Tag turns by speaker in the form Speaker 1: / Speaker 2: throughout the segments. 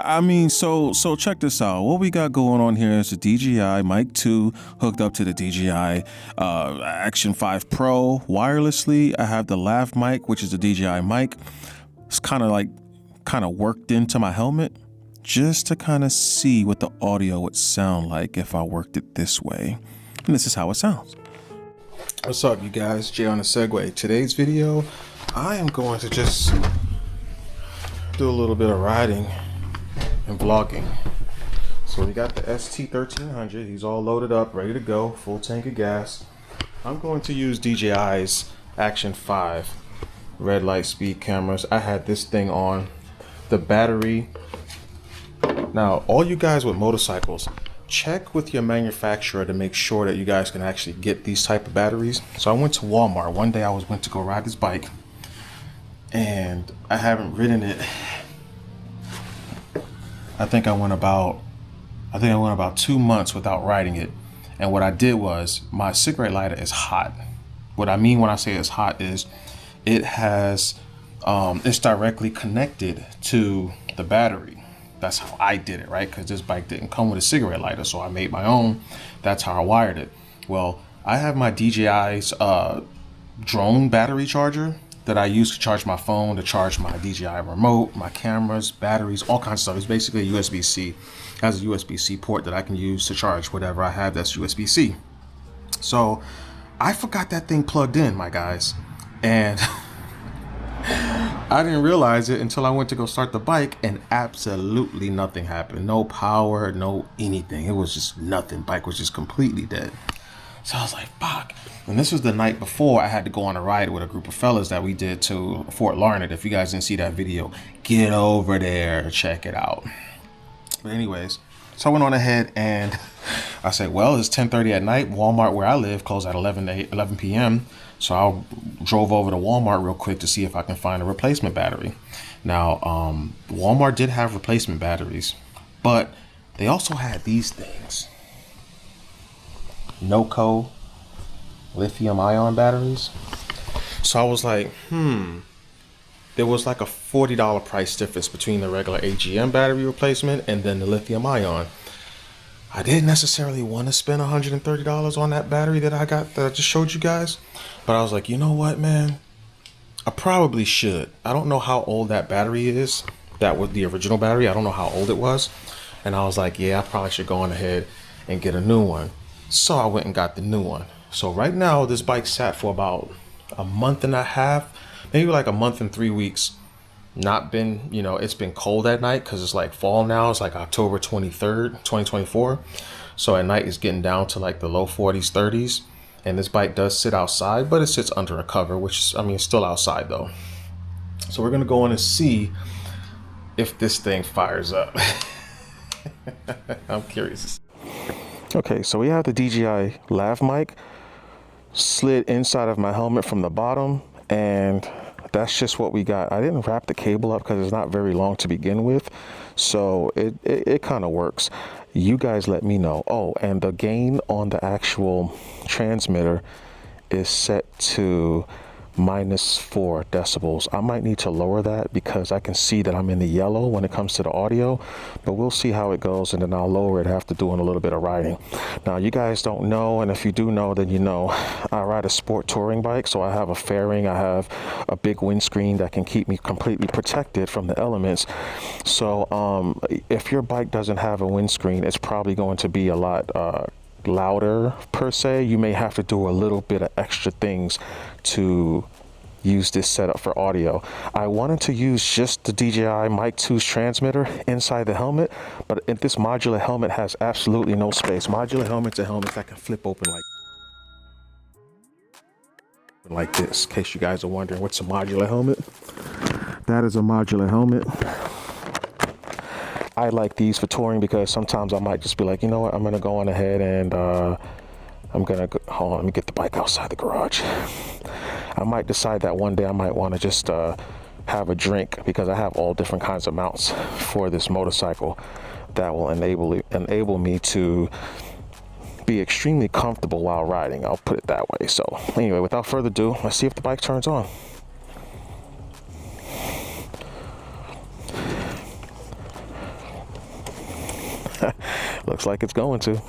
Speaker 1: I mean, so check this out. What we got going on here is the DJI Mic2 hooked up to the DJI Action 5 Pro wirelessly. I have the lav mic, which is the DJI mic. It's kind of worked into my helmet just to kind of see what the audio would sound like if I worked it this way. And this is how it sounds. What's up, you guys? Jay on the Segway. Today's video, I am going to just do a little bit of riding and vlogging. So we got the ST1300. He's all loaded up, ready to go, full tank of gas. I'm going to use DJI's Action 5 red light speed cameras. I had this thing on. The battery. Now, all you guys with motorcycles, check with your manufacturer to make sure that you guys can actually get these type of batteries. So I went to Walmart. One day I went to go ride this bike, and I haven't ridden it. I think I went about 2 months without riding it. And what I did was, my cigarette lighter is hot. What I mean when I say it's hot is it has it's directly connected to the battery. That's how I did it, right? Because this bike didn't come with a cigarette lighter, so I made my own. That's how I wired it. Well, I have my DJI's drone battery charger that I use to charge my phone, to charge my DJI remote, my cameras, batteries, all kinds of stuff. It's basically a USB-C. It has a USB-C port that I can use to charge whatever I have that's USB-C. So I forgot that thing plugged in, my guys. And I didn't realize it until I went to go start the bike, and absolutely nothing happened. No power, no anything. It was just nothing. Bike was just completely dead. So I was like, fuck. And this was the night before I had to go on a ride with a group of fellas that we did to Fort Larned. If you guys didn't see that video, get over there, check it out. But anyways, so I went on ahead and I said, well, it's 10:30 at night. Walmart where I live closed at 11 p.m. So I drove over to Walmart real quick to see if I can find a replacement battery. Now, Walmart did have replacement batteries, but they also had these things. NOCO lithium-ion batteries. So I was like, there was like a $40 price difference between the regular AGM battery replacement and then the lithium-ion. I didn't necessarily want to spend $130 on that battery that I just showed you guys, but I was like, you know what, man, I probably should. I don't know how old that battery is. That was the original battery. I don't know how old it was. And I was like, yeah, I probably should go on ahead and get a new one. So I went and got the new one. So right now, this bike sat for about a month and a half, maybe like a month and 3 weeks. Not been, it's been cold at night because it's like fall now. It's like October 23rd, 2024. So at night it's getting down to like the low 40s, 30s. And this bike does sit outside, but it sits under a cover, which it's still outside though. So we're going to go on and see if this thing fires up. I'm curious. Okay, so we have the DJI lav mic slid inside of my helmet from the bottom, and that's just what we got. I didn't wrap the cable up because it's not very long to begin with, so it kind of works. You guys let me know. Oh, and the gain on the actual transmitter is set to -4 decibels. I might need to lower that because I can see that I'm in the yellow when it comes to the audio, but we'll see how it goes, and then I'll lower it after doing a little bit of riding. Now, you guys don't know, and if you do know, then you know, I ride a sport touring bike, so I have a fairing, I have a big windscreen that can keep me completely protected from the elements. So if your bike doesn't have a windscreen, it's probably going to be a lot louder per se. You may have to do a little bit of extra things to use this setup for audio. I wanted to use just the DJI Mic2's transmitter inside the helmet, but this modular helmet has absolutely no space. Modular helmets are helmets that can flip open like this. In case you guys are wondering, what's a modular helmet? That is a modular helmet. I like these for touring because sometimes I might just be like, you know what, I'm gonna go on ahead and I'm gonna go, hold on, let me get the bike outside the garage. I might decide that one day I might want to just have a drink, because I have all different kinds of mounts for this motorcycle that will enable me to be extremely comfortable while riding. I'll put it that way. So anyway, without further ado, let's see if the bike turns on. Looks like it's going to.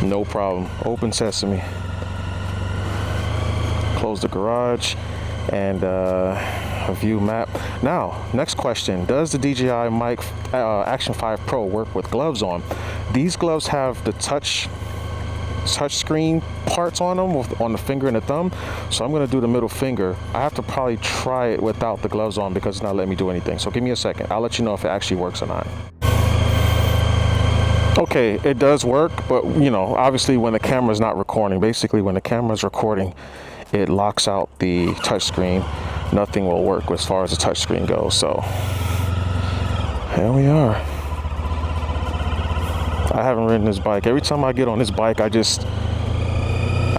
Speaker 1: No problem. Open sesame. Close the garage and a view map. Now, next question. Does the DJI Mic Action 5 Pro work with gloves on? These gloves have the touch screen parts on them on the finger and the thumb, so I'm going to do the middle finger. I have to probably try it without the gloves on because it's not letting me do anything. So give me a second. I'll let you know if it actually works or not. Okay, it does work, but you know, obviously when the camera's not recording, basically when the camera's recording, it locks out the touch screen. Nothing will work as far as the touch screen goes. So here we are. I haven't ridden this bike. Every time I get on this bike, I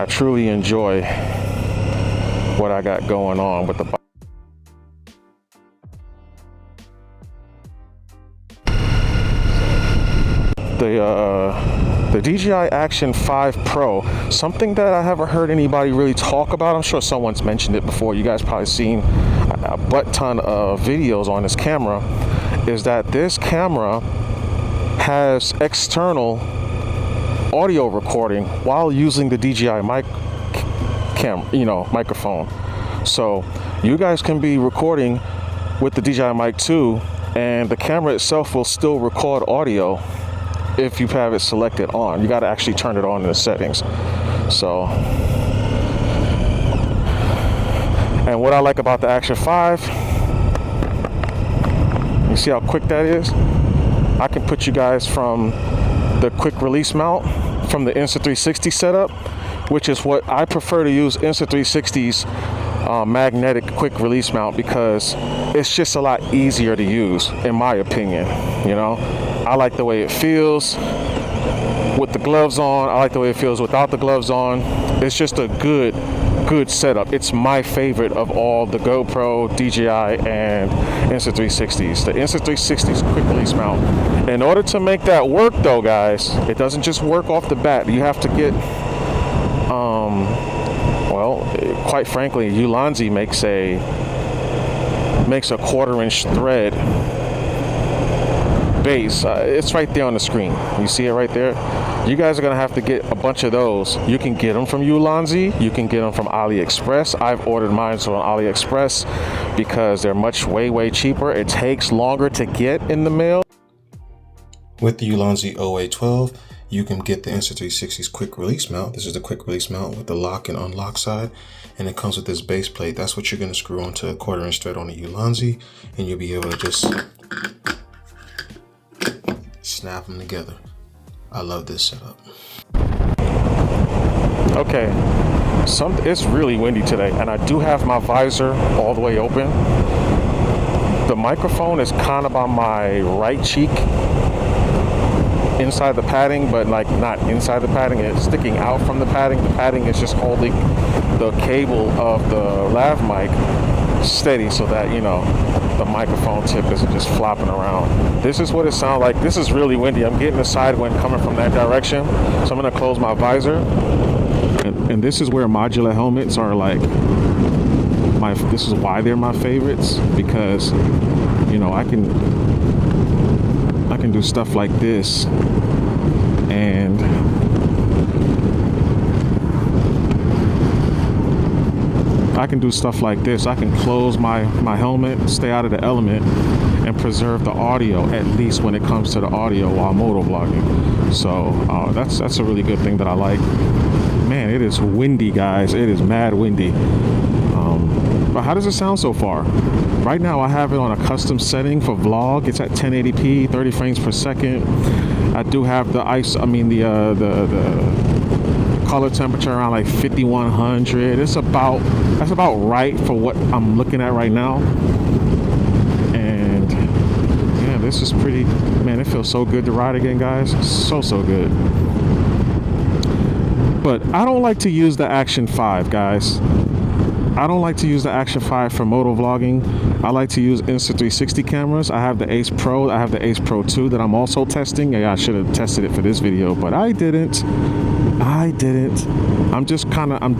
Speaker 1: truly enjoy what I got going on with the bike. The DJI Action 5 Pro, something that I haven't heard anybody really talk about. I'm sure someone's mentioned it before. You guys probably seen a butt ton of videos on this camera, is that this camera has external audio recording while using the DJI mic microphone. So you guys can be recording with the DJI Mic2 and the camera itself will still record audio if you have it selected on. You got to actually turn it on in the settings. So, and what I like about the Action 5, you see how quick that is? I can put you guys from the quick release mount from the Insta360 setup, which is what I prefer to use. Insta360's magnetic quick release mount, because it's just a lot easier to use, in my opinion. You know, I like the way it feels with the gloves on. I like the way it feels without the gloves on. It's just a good setup. It's my favorite of all the GoPro, DJI, and Insta360s. The Insta360's quick release mount. In order to make that work though, guys, it doesn't just work off the bat. You have to get, well, quite frankly, Ulanzi makes a 1/4-inch thread base. It's right there on the screen. You see it right there? You guys are gonna have to get a bunch of those. You can get them from Ulanzi. You can get them from AliExpress. I've ordered mine from AliExpress because they're way cheaper. It takes longer to get in the mail.
Speaker 2: With the Ulanzi OA12, you can get the Insta360's quick release mount. This is the quick release mount with the lock and unlock side, and it comes with this base plate. That's what you're gonna screw onto a 1/4-inch thread on the Ulanzi, and you'll be able to just snap them together. I love this setup.
Speaker 1: Okay, it's really windy today, and I do have my visor all the way open. The microphone is kind of on my right cheek, inside the padding, but like not inside the padding. It's sticking out from the padding. The padding is just holding the cable of the lav mic steady so that, you know, the microphone tip isn't just flopping around. This is what it sounds like. This is really windy. I'm getting a side wind coming from that direction, so I'm gonna close my visor. And this is where modular helmets are like this is why they're my favorites, because, you know, I can do stuff like this, and I can do stuff like this. I can close my helmet, stay out of the element, and preserve the audio, at least when it comes to the audio while motovlogging. So that's a really good thing that I like. Man, it is windy, guys. It is mad windy. But how does it sound so far? Right now I have it on a custom setting for vlog. It's at 1080p, 30 frames per second. I do have the color temperature around like 5100. That's about right for what I'm looking at right now. And yeah, this is pretty, man, it feels so good to ride again, guys. So good. But I don't like to use the Action 5, guys. I don't like to use the Action 5 for motovlogging. I like to use Insta360 cameras. I have the Ace Pro. I have the Ace Pro 2 that I'm also testing. Yeah, I should have tested it for this video, but I didn't. I didn't. I'm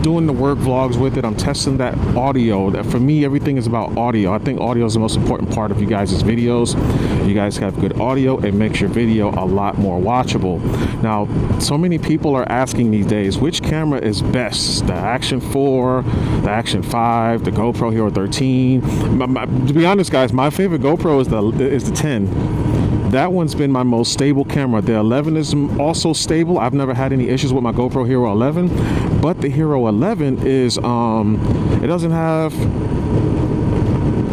Speaker 1: doing the work vlogs with it. I'm testing that audio. That for me, everything is about audio. I think audio is the most important part of you guys' videos. You guys have good audio, it makes your video a lot more watchable. Now, so many people are asking these days, which camera is best? The Action 4, the Action 5, the GoPro Hero 13. To be honest, guys, my favorite GoPro is the 10. That one's been my most stable camera. The 11 is also stable. I've never had any issues with my GoPro Hero 11, but the Hero 11 is, it doesn't have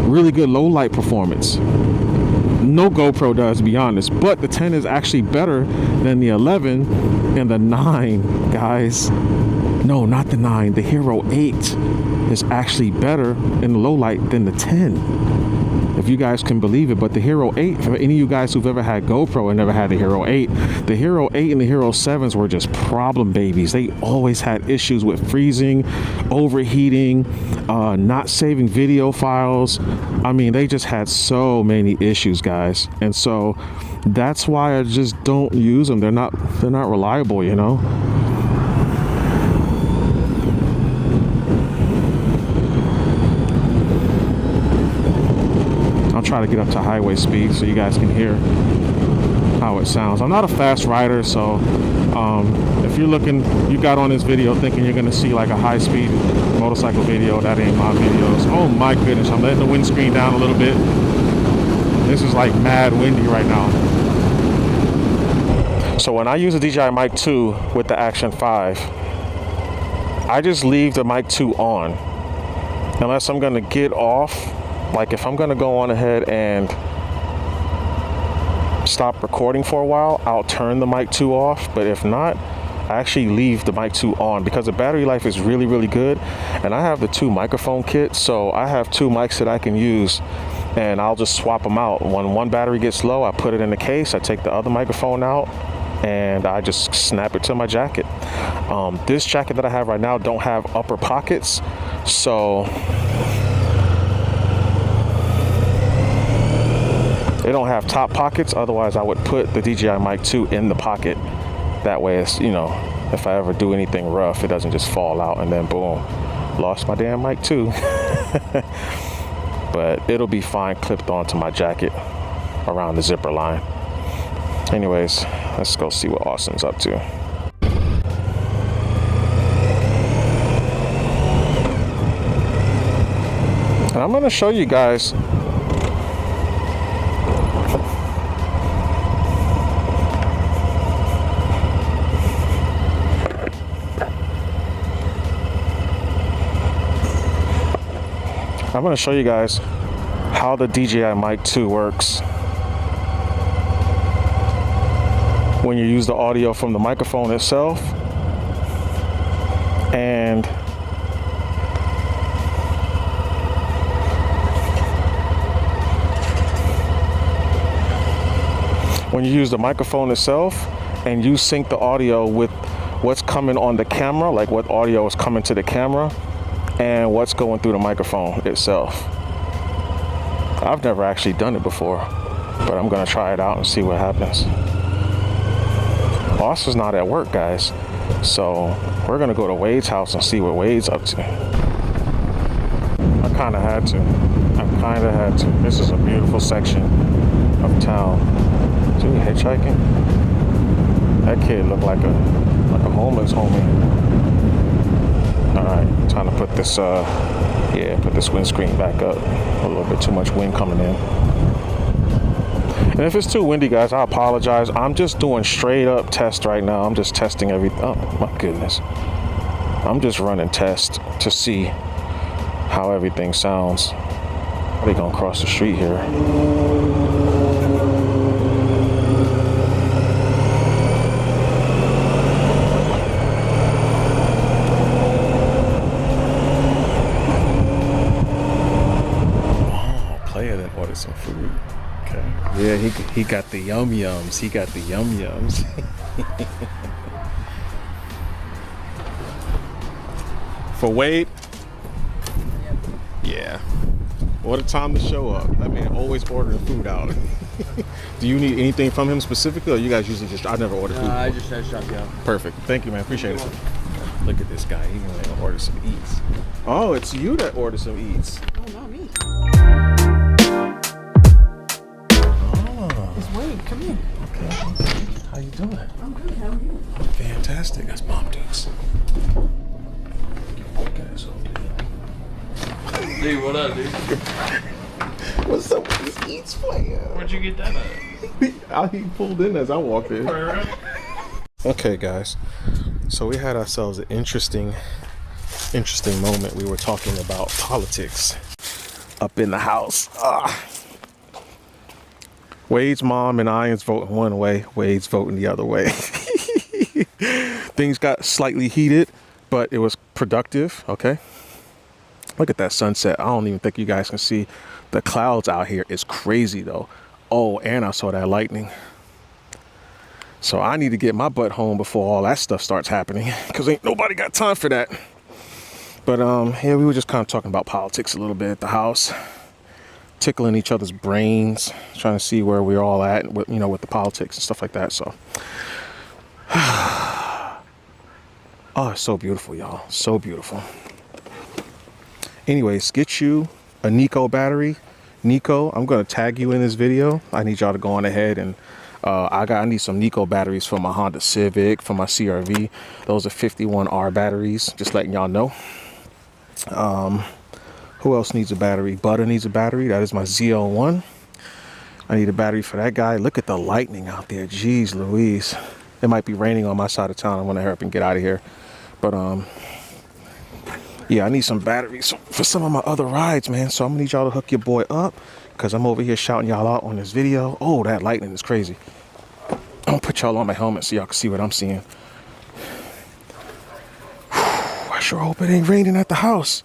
Speaker 1: really good low light performance. No GoPro does, to be honest, but the 10 is actually better than the 11, and the 9, guys. No, not the 9. The Hero 8 is actually better in the low light than the 10. If you guys can believe it. But the Hero 8, for any of you guys who've ever had GoPro and never had the Hero 8, the Hero 8 and the Hero 7s were just problem babies. They always had issues with freezing, overheating, not saving video files. I mean, they just had so many issues, guys. And so that's why I just don't use them. They're not reliable, you know. I'll try to get up to highway speed so you guys can hear how it sounds. I'm not a fast rider, so if you're looking, you got on this video thinking you're gonna see like a high-speed motorcycle video, that ain't my videos. Oh my goodness, I'm letting the windscreen down a little bit. This is like mad windy right now. So when I use the DJI Mic 2 with the Action 5, I just leave the Mic 2 on unless I'm gonna get off. Like if I'm gonna go on ahead and stop recording for a while, I'll turn the Mic 2 off. But if not, I actually leave the Mic 2 on because the battery life is really, really good. And I have the 2 microphone kits, so I have 2 mics that I can use, and I'll just swap them out. When one battery gets low, I put it in the case, I take the other microphone out, and I just snap it to my jacket. This jacket that I have right now don't have upper pockets, so they don't have top pockets. Otherwise I would put the DJI Mic 2 in the pocket. That way it's, you know, if I ever do anything rough, it doesn't just fall out and then boom, lost my damn Mic 2. But it'll be fine clipped onto my jacket around the zipper line. Anyways, let's go see what Austin's up to. And I'm gonna show you guys how the DJI Mic 2 works when you use the audio from the microphone itself and when you use the microphone itself and you sync the audio with what's coming on the camera, like what audio is coming to the camera and what's going through the microphone itself. I've never actually done it before, but I'm gonna try it out and see what happens. Austin's not at work, guys, so we're gonna go to Wade's house and see what Wade's up to. I kinda had to. This is a beautiful section of town. Is he hitchhiking? That kid looked like a homeless homie. All right, time to put this put this windscreen back up. A little bit too much wind coming in. And if it's too windy, guys, I apologize. I'm just doing straight up test right now. I'm just testing everything. Oh my goodness. I'm just running tests to see how everything sounds. They gonna cross the street here. Some food. Okay. Yeah, he got the yum yums. He got the yum yums. For Wade? Yeah. What a time to show up. I mean, always ordering food out. Do you need anything from him specifically, or you guys usually just? I never order food.
Speaker 3: I just had shop, yeah.
Speaker 1: Perfect. Thank you, man. Appreciate it. Look at this guy. He gonna order some eats. Oh, it's you that ordered some eats.
Speaker 3: Oh, not me.
Speaker 1: Oh.
Speaker 3: It's Wade. Come here.
Speaker 1: Okay. How you doing?
Speaker 3: I'm good. How are you?
Speaker 1: Fantastic. That's Mom Dukes.
Speaker 3: Dude, what up, dude?
Speaker 1: What's up with this eats player?
Speaker 3: Where'd you get that at?
Speaker 1: He pulled in as I walked in. Okay, guys. So we had ourselves an interesting moment. We were talking about politics up in the house. Wade's mom and I is voting one way. Wade's voting the other way. Things got slightly heated, but it was productive. Okay. Look at that sunset. I don't even think you guys can see the clouds out here. It's crazy though. Oh, and I saw that lightning. So I need to get my butt home before all that stuff starts happening, because ain't nobody got time for that. But yeah, we were just kind of talking about politics a little bit at the house, tickling each other's brains, trying to see where we're all at with, with the politics and stuff like that. So oh, it's so beautiful, y'all. So beautiful. Anyways, get you a Nico battery. Nico, I'm gonna tag you in this video. I need y'all to go on ahead and I need some Nico batteries for my Honda Civic, for my CRV. Those are 51R batteries, just letting y'all know. Who else needs a battery? Butter needs a battery. That is my ZL1. I need a battery for that guy. Look at the lightning out there. Jeez Louise. It might be raining on my side of town. I want to hurry up and get out of here. But yeah, I need some batteries for some of my other rides, man. So I'm gonna need y'all to hook your boy up, because I'm over here shouting y'all out on this video. Oh, that lightning is crazy. I'm gonna put y'all on my helmet so y'all can see what I'm seeing. I sure hope it ain't raining at the house.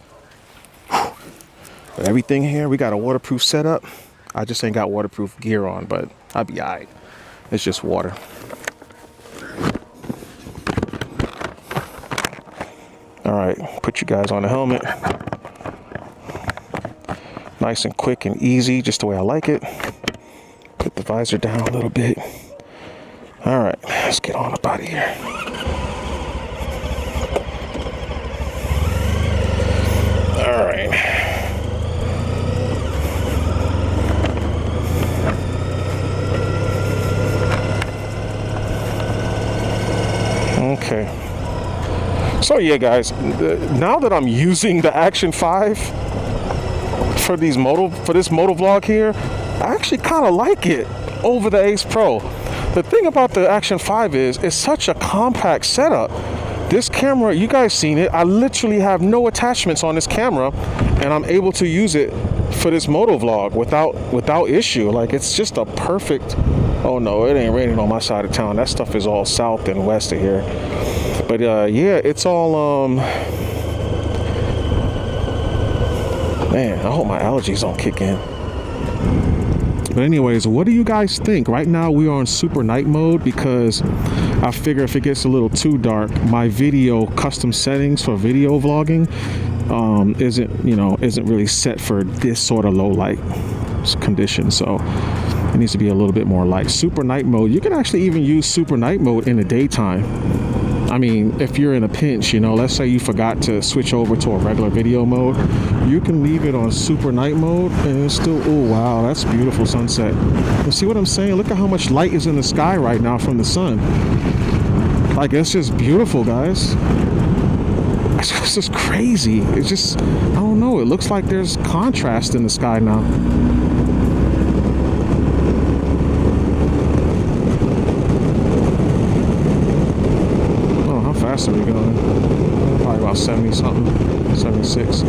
Speaker 1: But everything here, we got a waterproof setup. I just ain't got waterproof gear on, but I'll be all right. It's just water. All right, put you guys on the helmet. Nice and quick and easy, just the way I like it. Put the visor down a little bit. All right, let's get on up out of here. All right. Okay. So yeah, guys, now that I'm using the Action 5 for this Motovlog here, I actually kind of like it over the Ace Pro. The thing about the Action 5 is it's such a compact setup. This camera, you guys seen it, I literally have no attachments on this camera, and I'm able to use it for this Motovlog without issue. Like, it's just a perfect. Oh no, it ain't raining on my side of town. That stuff is all south and west of here. But yeah, it's all man, I hope my allergies don't kick in. But anyways, what do you guys think? Right now we are on super night mode, because I figure if it gets a little too dark, my video custom settings for video vlogging isn't really set for this sort of low light condition. So it needs to be a little bit more light. Super night mode, you can actually even use super night mode in the daytime. I mean, if you're in a pinch, let's say you forgot to switch over to a regular video mode, you can leave it on super night mode and it's still, oh wow, that's beautiful sunset. You see what I'm saying? Look at how much light is in the sky right now from the sun. Like, it's just beautiful, guys. It's just crazy. It's just, I don't know, it looks like there's contrast in the sky now. Are we going? Probably about 70 something, 76.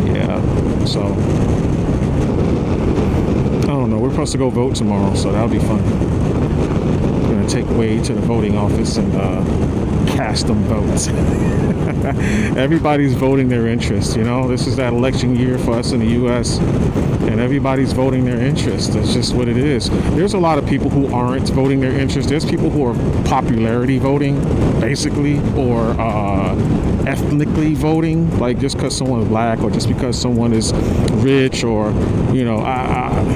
Speaker 1: Yeah, so I don't know. We're supposed to go vote tomorrow, so that'll be fun. We're gonna take Wade to the voting office and cast them votes. Everybody's voting their interest, you know. This is that election year for us in the U.S., and everybody's voting their interest. That's just what it is. There's a lot of people who aren't voting their interest. There's people who are popularity voting, basically, or ethnically voting, like just because someone's black or just because someone is rich, or, you know,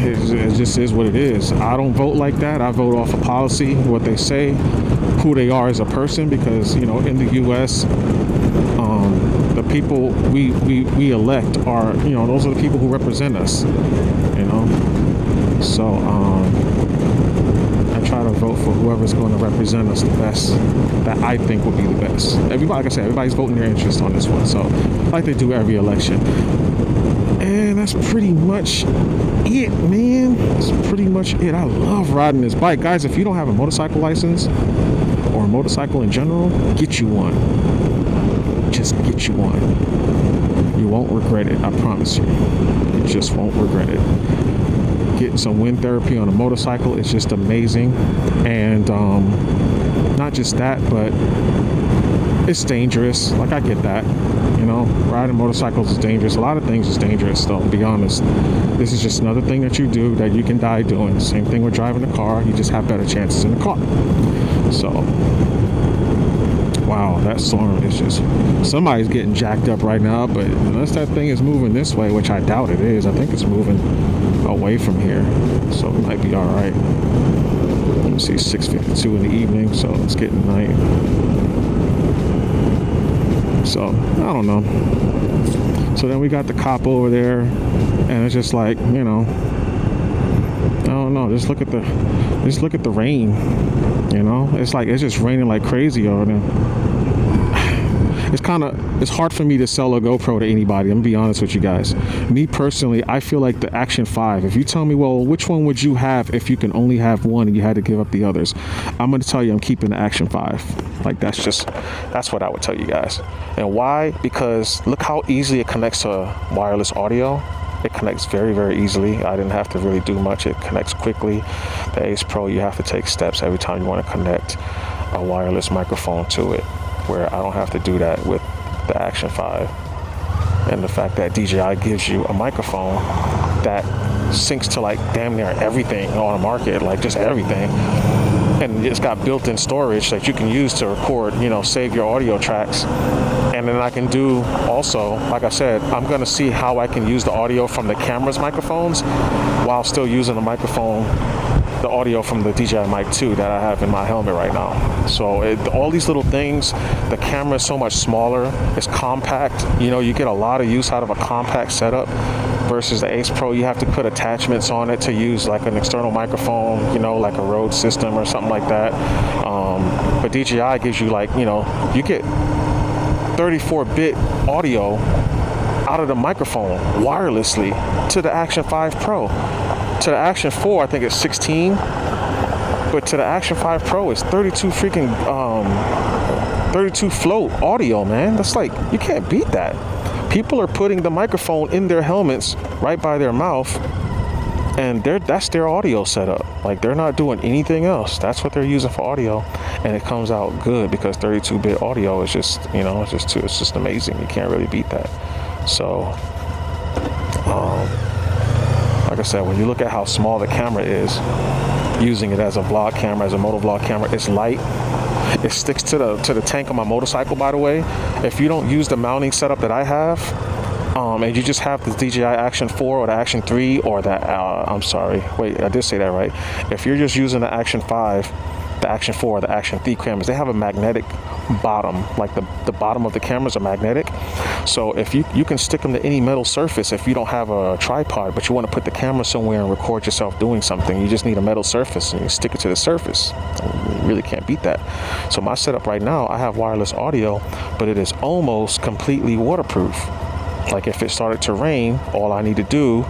Speaker 1: it just is what it is. I don't vote like that. I vote off of policy, what they say, who they are as a person, because, you know, in the U.S., the people we elect are, you know, those are the people who represent us, you know. So I try to vote for whoever's going to represent us the best, that I think would be the best. Everybody, like I said, everybody's voting their interest on this one, so like they do every election. And that's pretty much it, man. That's pretty much it. I love riding this bike. Guys, if you don't have a motorcycle license or a motorcycle in general, get you one. Just get you one. You won't regret it, I promise you. You just won't regret it. Getting some wind therapy on a motorcycle is just amazing. And not just that, but it's dangerous. Like, I get that. You know, riding motorcycles is dangerous. A lot of things is dangerous, though, to be honest. This is just another thing that you do that you can die doing. Same thing with driving a car. You just have better chances in the car. So, wow, that storm is just... Somebody's getting jacked up right now, but unless that thing is moving this way, which I doubt it is, I think it's moving away from here. So it might be all right. Let me see, 6:52 in the evening, so it's getting night. So, I don't know. So then we got the cop over there, and it's just like, you know, I don't know, just look at the rain, you know? It's like, it's just raining like crazy over there. It's hard for me to sell a GoPro to anybody. I'm gonna be honest with you guys. Me personally, I feel like the Action 5, if you tell me, well, which one would you have if you can only have one and you had to give up the others? I'm gonna tell you I'm keeping the Action 5. Like, that's what I would tell you guys. And why? Because look how easily it connects to wireless audio. It connects very, very easily. I didn't have to really do much. It connects quickly. The Ace Pro, you have to take steps every time you want to connect a wireless microphone to it, where I don't have to do that with the Action 5. And the fact that DJI gives you a microphone that syncs to like damn near everything on the market, like just everything. And it's got built-in storage that you can use to record, you know, save your audio tracks. And then I can do also, like I said, I'm going to see how I can use the audio from the camera's microphones while still using the microphone, the audio from the DJI Mic2 that I have in my helmet right now. So all these little things, the camera is so much smaller, it's compact, you know, you get a lot of use out of a compact setup versus the Ace Pro. You have to put attachments on it to use like an external microphone, you know, like a Rode system or something like that. But DJI gives you like, you know, you get 34-bit audio out of the microphone wirelessly to the Action 5 Pro. To the Action 4, I think it's 16, but to the Action 5 Pro, it's 32 freaking 32 float audio, man. That's like, you can't beat that. People are putting the microphone in their helmets right by their mouth, and that's their audio setup. Like, they're not doing anything else. That's what they're using for audio, and it comes out good because 32-bit audio is just, you know, it's just amazing. You can't really beat that. So, like I said, when you look at how small the camera is, using it as a vlog camera, as a motovlog camera, it's light. It sticks to the tank of my motorcycle, by the way. If you don't use the mounting setup that I have, and you just have the DJI Action 4 or the Action 3 or the, I'm sorry, wait, I did say that right. If you're just using the Action 5, the Action 4 or the Action 3 cameras, they have a magnetic bottom, like the bottom of the cameras are magnetic. So if you can stick them to any metal surface if you don't have a tripod, but you want to put the camera somewhere and record yourself doing something, you just need a metal surface and you stick it to the surface. You really can't beat that. So my setup right now, I have wireless audio, but it is almost completely waterproof. Like, if it started to rain, all I need to do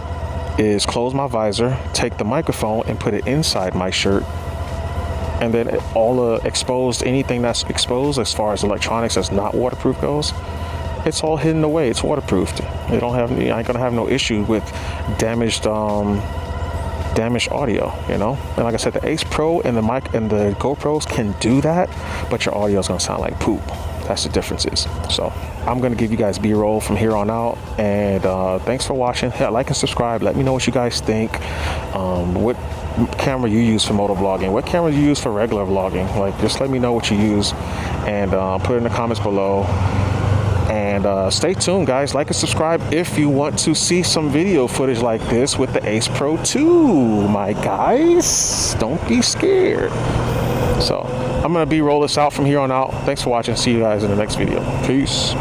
Speaker 1: is close my visor, take the microphone and put it inside my shirt, and then all exposed, anything that's exposed as far as electronics that's not waterproof goes, it's all hidden away. It's waterproofed. I ain't gonna have no issue with damaged audio, you know. And like I said, the Ace Pro and the mic and the GoPros can do that, but your audio is gonna sound like poop. That's the differences. So I'm gonna give you guys B-roll from here on out, and thanks for watching. Hit like and subscribe. Let me know what you guys think. What camera you use for motovlogging, what camera you use for regular vlogging. Like, just let me know what you use, and put it in the comments below. And stay tuned, guys. Like and subscribe if you want to see some video footage like this with the Ace Pro 2, my guys. Don't be scared. So I'm gonna B-roll this out from here on out. Thanks for watching. See you guys in the next video. Peace.